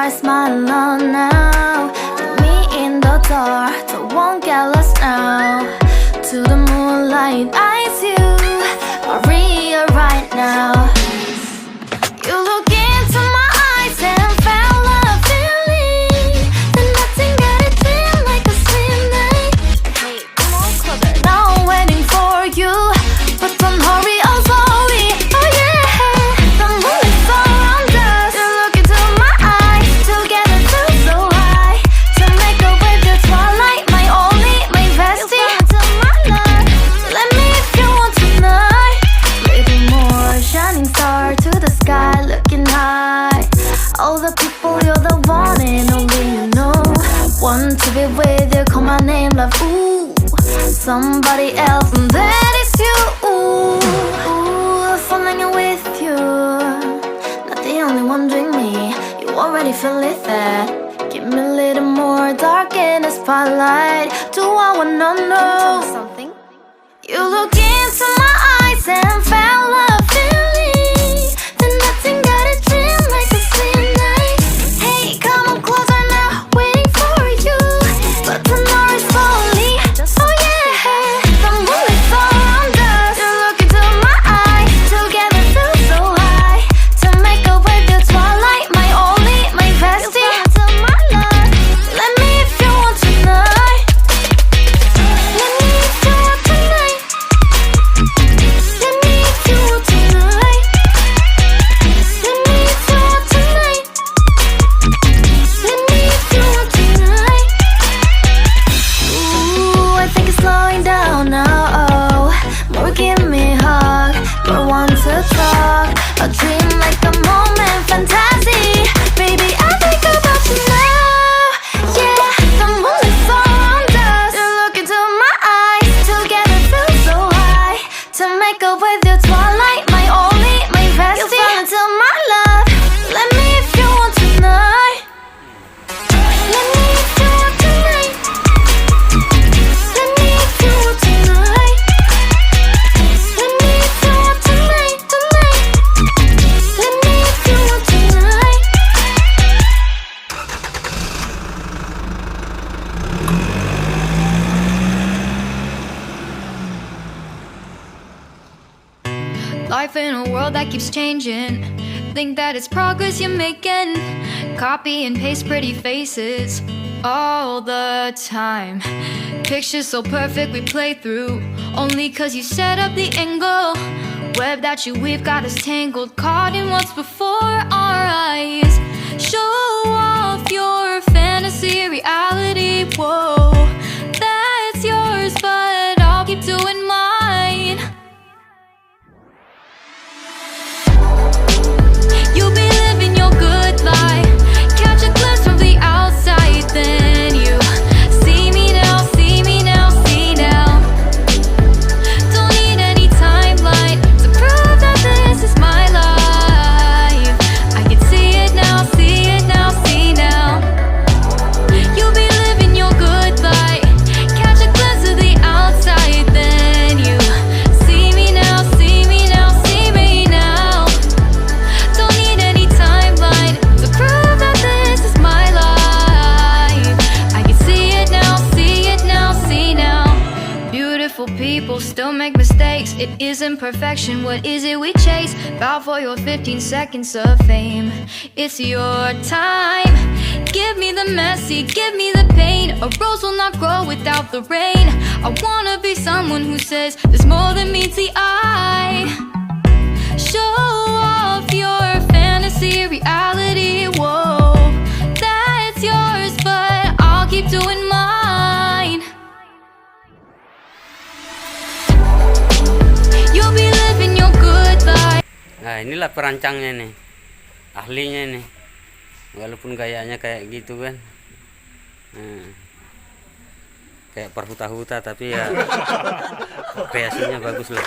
are smiling on now. With me in the dark, so won't get lost now. To the moonlight, eyes you are real right now. You look into my eyes and felt a feeling that nothing got it feel like a slim night. Hey, come on closer. Now I'm waiting for you, but don't hurry, oh sorry. Oh yeah, the moon is around us. You look into my eyes, together feel so high. To make up with the twilight, my only, my bestie. You into my life, let me if you want tonight. Little more shining star to the sky, looking high. All the people, you're the one and only you know. Want to be with you, call my name, love, ooh. Somebody else, and that is you, ooh. Falling with you, not the only one doing me. You already feel it there. Give me a little more dark in the spotlight. Do I wanna know something? You look into my eyes and felt a feeling that nothing got it feel like a slim night. Hey, come on closer now, waiting for you, but tomorrow is slowly. Oh yeah, the moon is around us. You look into my eyes, together feel so high. To make up with the twilight, my only, my bestie. You into my life, let me if you want tonight. Let me if you want tonight. Let me if you want tonight. Let me if you want tonight. Let me if you want tonight. Ooh, I think it's slowing down now. Oh, more give me a hug, more want to talk. A dream like a moment, fantasy. Baby, I think about you now. Yeah, the moon is around us. You look into my eyes, together feel so high. To make up with your twilight, my only, my bestie. You fall into my love, let me if you want tonight. Let me if you want tonight. Let me if you want tonight. Let me if you want tonight, tonight. Let me if you want tonight. Life in a world that keeps changing. Think that it's progress you're making. Copy and paste pretty faces all the time. Pictures so perfect we play through, only cause you set up the angle. Web that you weave got us tangled, caught in what's before our eyes. Show off your fantasy, reality, whoa. That's yours, but I'll keep doing mine. You'll be living your good life. Catch a glimpse from the outside, then you see me now, see me now, see now. Don't need any timeline to prove that this is my life. I can see it now, see it now, see now. You'll be living your good life. Catch a glimpse of the outside, then you see me now, see me now, see me now. Don't need any timeline to prove that this is my life. I can see it now, see it now, see now. Beautiful people still make mistakes. It isn't perfection, what is it we chase? Bow for your 15 seconds of fame. It's your time. Give me the messy, give me the pain. A rose will not grow without the rain. I wanna be someone who says there's more than meets the eye. Show off your fantasy, reality, whoa. That's yours, but I'll keep doing mine. You'll be living your good life. Nah, inilah perancangnya nih, ahlinya nih. Walaupun gayanya kayak gitu kan, kayak perhuta-huta, tapi ya kreasinya bagus loh.